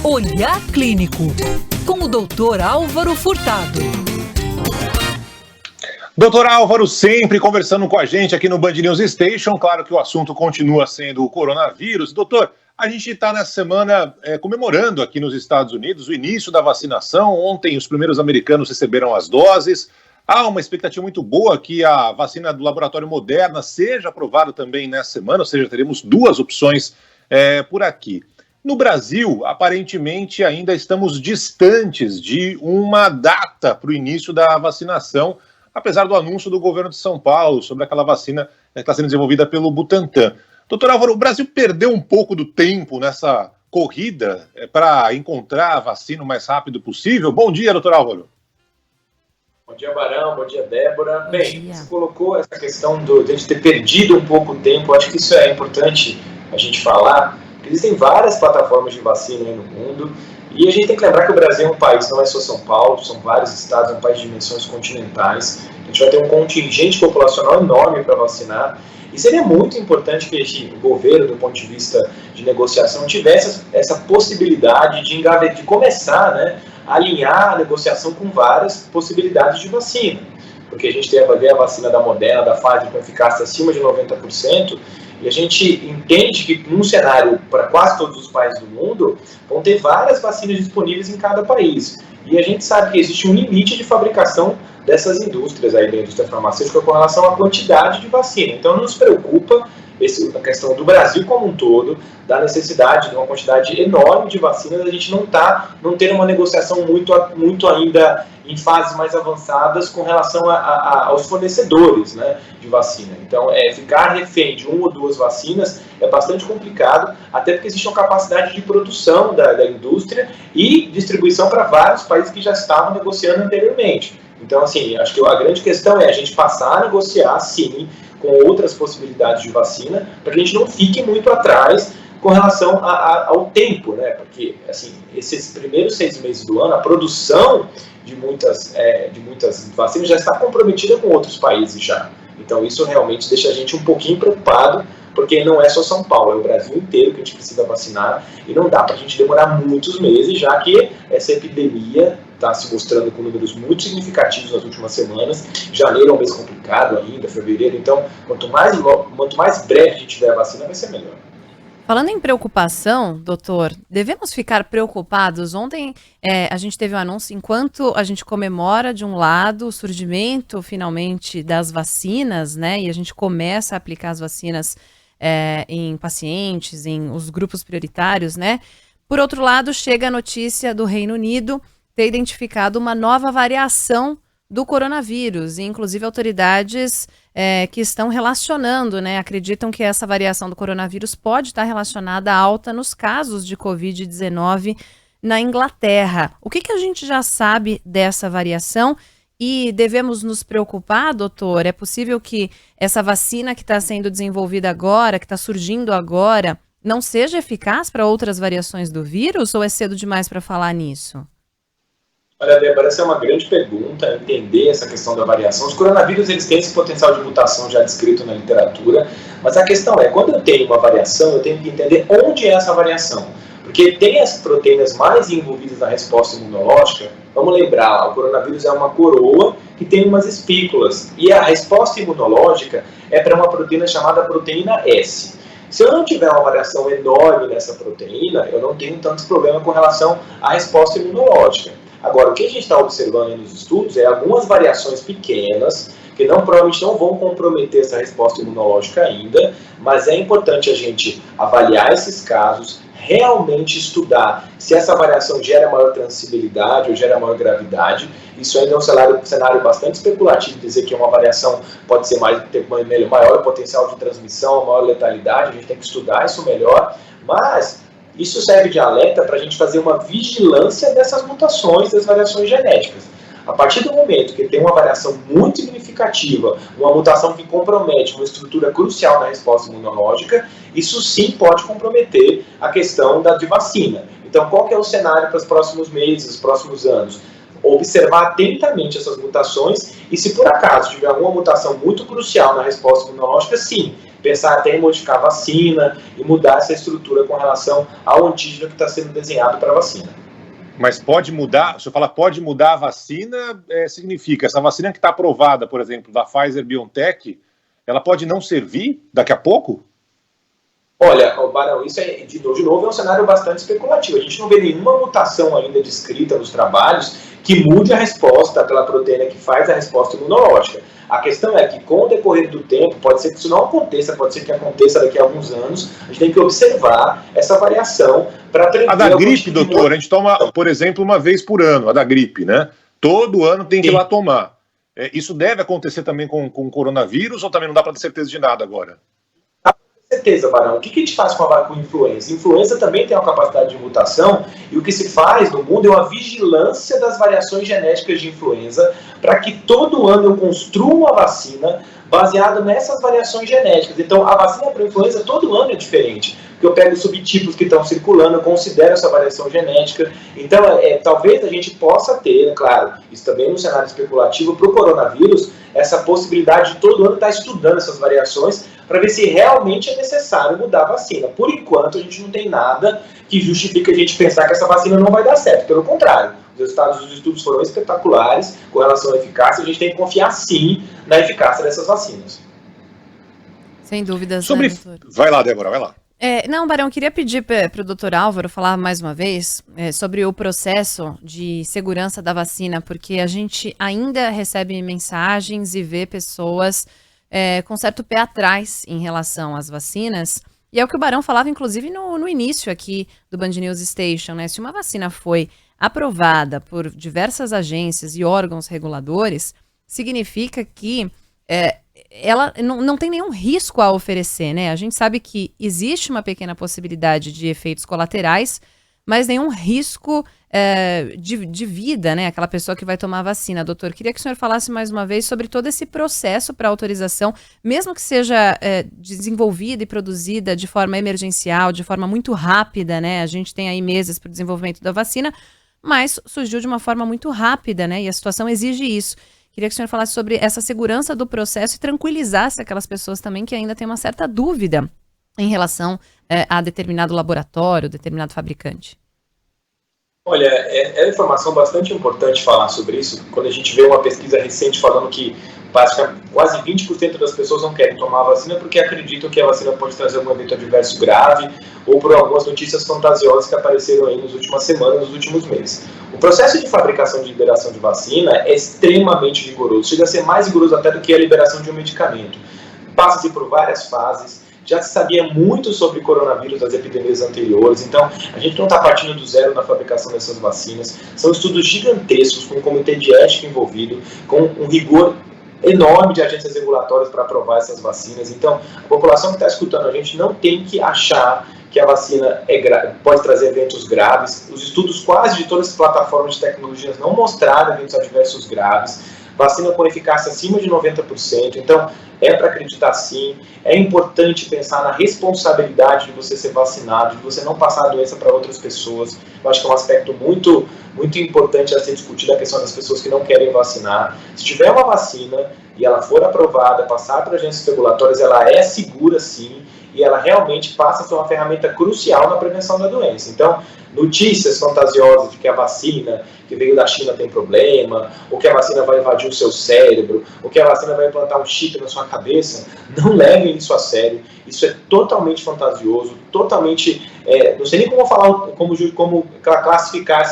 Olhar Clínico, com o Dr. Álvaro Furtado. Doutor Álvaro sempre conversando com a gente aqui no Band News Station. Claro que o assunto continua sendo o coronavírus. Doutor, a gente está nessa semana comemorando aqui nos Estados Unidos o início da vacinação. Ontem os primeiros americanos receberam as doses. Há uma expectativa muito boa que a vacina do laboratório Moderna seja aprovada também nessa semana, ou seja, teremos duas opções por aqui. No Brasil, aparentemente, ainda estamos distantes de uma data para o início da vacinação, apesar do anúncio do governo de São Paulo sobre aquela vacina que está sendo desenvolvida pelo Butantan. Doutor Álvaro, o Brasil perdeu um pouco do tempo nessa corrida para encontrar a vacina o mais rápido possível? Bom dia, doutor Álvaro. Bom dia, Barão. Bom dia, Débora. Bem, você colocou essa questão de a gente ter perdido um pouco o tempo. Acho que isso é importante a gente falar. Existem várias plataformas de vacina aí no mundo e a gente tem que lembrar que o Brasil é um país, não é só São Paulo, são vários estados, é um país de dimensões continentais. A gente vai ter um contingente populacional enorme para vacinar e seria muito importante que o governo, do ponto de vista de negociação, tivesse essa possibilidade de começar, né, a alinhar a negociação com várias possibilidades de vacina. Porque a gente vai ver a vacina da Moderna, da Pfizer, com eficácia acima de 90%, e a gente entende que num cenário para quase todos os países do mundo, vão ter várias vacinas disponíveis em cada país. E a gente sabe que existe um limite de fabricação dessas indústrias aí da indústria farmacêutica com relação à quantidade de vacina. Então não nos preocupa a questão do Brasil como um todo, da necessidade de uma quantidade enorme de vacinas, a gente não ter uma negociação muito ainda em fases mais avançadas com relação aos fornecedores, né, de vacina. Então, ficar refém de uma ou duas vacinas é bastante complicado, até porque existe uma capacidade de produção da indústria e distribuição para vários países que já estavam negociando anteriormente. Então, assim, acho que a grande questão é a gente passar a negociar, sim, com outras possibilidades de vacina, para que a gente não fique muito atrás com relação ao tempo, né? Porque, assim, esses primeiros 6 meses do ano, a produção de muitas vacinas já está comprometida com outros países já. Então, isso realmente deixa a gente um pouquinho preocupado, porque não é só São Paulo, é o Brasil inteiro que a gente precisa vacinar, e não dá para a gente demorar muitos meses, já que essa epidemia está se mostrando com números muito significativos nas últimas semanas. Janeiro é um mês complicado ainda, fevereiro, então quanto mais breve a gente tiver a vacina, vai ser melhor. Falando em preocupação, doutor, devemos ficar preocupados? Ontem a gente teve um anúncio, enquanto a gente comemora, de um lado, o surgimento, finalmente, das vacinas, né? E a gente começa a aplicar as vacinas em pacientes, em os grupos prioritários, né? Por outro lado, chega a notícia do Reino Unido ter identificado uma nova variação do coronavírus, e inclusive autoridades que estão relacionando, né, acreditam que essa variação do coronavírus pode estar relacionada à alta nos casos de Covid-19 na Inglaterra. O que a gente já sabe dessa variação e devemos nos preocupar, doutor? É possível que essa vacina que está sendo desenvolvida agora, que está surgindo agora, não seja eficaz para outras variações do vírus, ou é cedo demais para falar nisso? Olha, Débora, essa é uma grande pergunta, entender essa questão da variação. Os coronavírus, eles têm esse potencial de mutação já descrito na literatura, mas a questão é, quando eu tenho uma variação, eu tenho que entender onde é essa variação. Porque tem as proteínas mais envolvidas na resposta imunológica. Vamos lembrar, o coronavírus é uma coroa que tem umas espículas, e a resposta imunológica é para uma proteína chamada proteína S. Se eu não tiver uma variação enorme nessa proteína, eu não tenho tantos problemas com relação à resposta imunológica. Agora, o que a gente está observando nos estudos é algumas variações pequenas, que provavelmente não vão comprometer essa resposta imunológica ainda, mas é importante a gente avaliar esses casos, realmente estudar se essa variação gera maior transmissibilidade ou gera maior gravidade. Isso ainda é um cenário bastante especulativo, dizer que uma variação pode ser ter maior potencial de transmissão, maior letalidade, a gente tem que estudar isso melhor, mas isso serve de alerta para a gente fazer uma vigilância dessas mutações, das variações genéticas. A partir do momento que tem uma variação muito significativa, uma mutação que compromete uma estrutura crucial na resposta imunológica, isso sim pode comprometer a questão de vacina. Então, qual que é o cenário para os próximos meses, os próximos anos? Observar atentamente essas mutações e, se por acaso tiver alguma mutação muito crucial na resposta imunológica, sim, pensar até em modificar a vacina e mudar essa estrutura com relação ao antígeno que está sendo desenhado para a vacina. Mas pode mudar, o senhor fala pode mudar a vacina, significa, essa vacina que está aprovada, por exemplo, da Pfizer-BioNTech, ela pode não servir daqui a pouco? Olha, Barão, isso de novo é um cenário bastante especulativo. A gente não vê nenhuma mutação ainda descrita nos trabalhos que mude a resposta pela proteína que faz a resposta imunológica. A questão é que, com o decorrer do tempo, pode ser que isso não aconteça, pode ser que aconteça daqui a alguns anos. A gente tem que observar essa variação para aprender. A da gripe, doutor, a gente toma, por exemplo, uma vez por ano, a da gripe, né? Todo ano tem que ir lá tomar. Isso deve acontecer também com o coronavírus ou também não dá para ter certeza de nada agora? Certeza, Barão. O que a gente faz com a influenza? Influenza também tem uma capacidade de mutação e o que se faz no mundo é uma vigilância das variações genéticas de influenza para que todo ano eu construa uma vacina baseada nessas variações genéticas. Então, a vacina para influenza todo ano é diferente, porque eu pego os subtipos que estão circulando, eu considero essa variação genética. Então, talvez a gente possa ter, claro, isso também no cenário especulativo, para o coronavírus, essa possibilidade de todo ano estar estudando essas variações para ver se realmente é necessário mudar a vacina. Por enquanto, a gente não tem nada que justifique a gente pensar que essa vacina não vai dar certo. Pelo contrário, os resultados dos estudos foram espetaculares com relação à eficácia. A gente tem que confiar, sim, na eficácia dessas vacinas. Sem dúvidas, né, doutor? Vai lá, Débora, vai lá. Não, Barão, queria pedir para o doutor Álvaro falar mais uma vez sobre o processo de segurança da vacina, porque a gente ainda recebe mensagens e vê pessoas com certo pé atrás em relação às vacinas. E é o que o Barão falava, inclusive, no início aqui do Band News Station, né? Se uma vacina foi aprovada por diversas agências e órgãos reguladores, significa que ela não tem nenhum risco a oferecer, né? A gente sabe que existe uma pequena possibilidade de efeitos colaterais, mas nenhum risco de vida, né? Aquela pessoa que vai tomar a vacina. Doutor, queria que o senhor falasse mais uma vez sobre todo esse processo para autorização, mesmo que seja desenvolvida e produzida de forma emergencial, de forma muito rápida, né? A gente tem aí meses para o desenvolvimento da vacina, mas surgiu de uma forma muito rápida, né? E a situação exige isso. Queria que o senhor falasse sobre essa segurança do processo e tranquilizasse aquelas pessoas também que ainda têm uma certa dúvida em relação a determinado laboratório, determinado fabricante. Olha, é uma informação bastante importante falar sobre isso, quando a gente vê uma pesquisa recente falando que quase 20% das pessoas não querem tomar a vacina porque acreditam que a vacina pode trazer algum evento adverso grave ou por algumas notícias fantasiosas que apareceram aí nas últimas semanas, nos últimos meses. O processo de fabricação e liberação de vacina é extremamente rigoroso, chega a ser mais rigoroso até do que a liberação de um medicamento. Passa-se por várias fases. Já se sabia muito sobre coronavírus das epidemias anteriores, então a gente não está partindo do zero na fabricação dessas vacinas. São estudos gigantescos, com um comitê de ética envolvido, com um rigor enorme de agências regulatórias para aprovar essas vacinas. Então, a população que está escutando a gente não tem que achar que a vacina pode trazer eventos graves. Os estudos quase de todas as plataformas de tecnologias não mostraram eventos adversos graves. Vacina com eficácia acima de 90%, então é para acreditar sim. É importante pensar na responsabilidade de você ser vacinado, de você não passar a doença para outras pessoas. Eu acho que é um aspecto muito, muito importante a ser discutido, a questão das pessoas que não querem vacinar. Se tiver uma vacina e ela for aprovada, passar para agências regulatórias, ela é segura sim, e ela realmente passa a ser uma ferramenta crucial na prevenção da doença. Então, notícias fantasiosas de que a vacina que veio da China tem problema, ou que a vacina vai invadir o seu cérebro, ou que a vacina vai implantar um chip na sua cabeça, não levem isso a sério. Isso é totalmente fantasioso, totalmente... não sei nem como falar, como classificar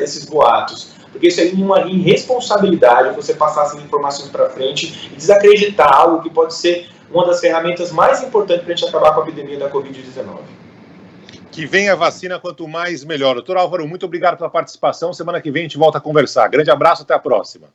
esses boatos, porque isso é uma irresponsabilidade você passar essas informações para frente e desacreditar algo que pode ser uma das ferramentas mais importantes para a gente acabar com a epidemia da Covid-19. Que venha a vacina, quanto mais melhor. Doutor Álvaro, muito obrigado pela participação. Semana que vem a gente volta a conversar. Grande abraço, até a próxima.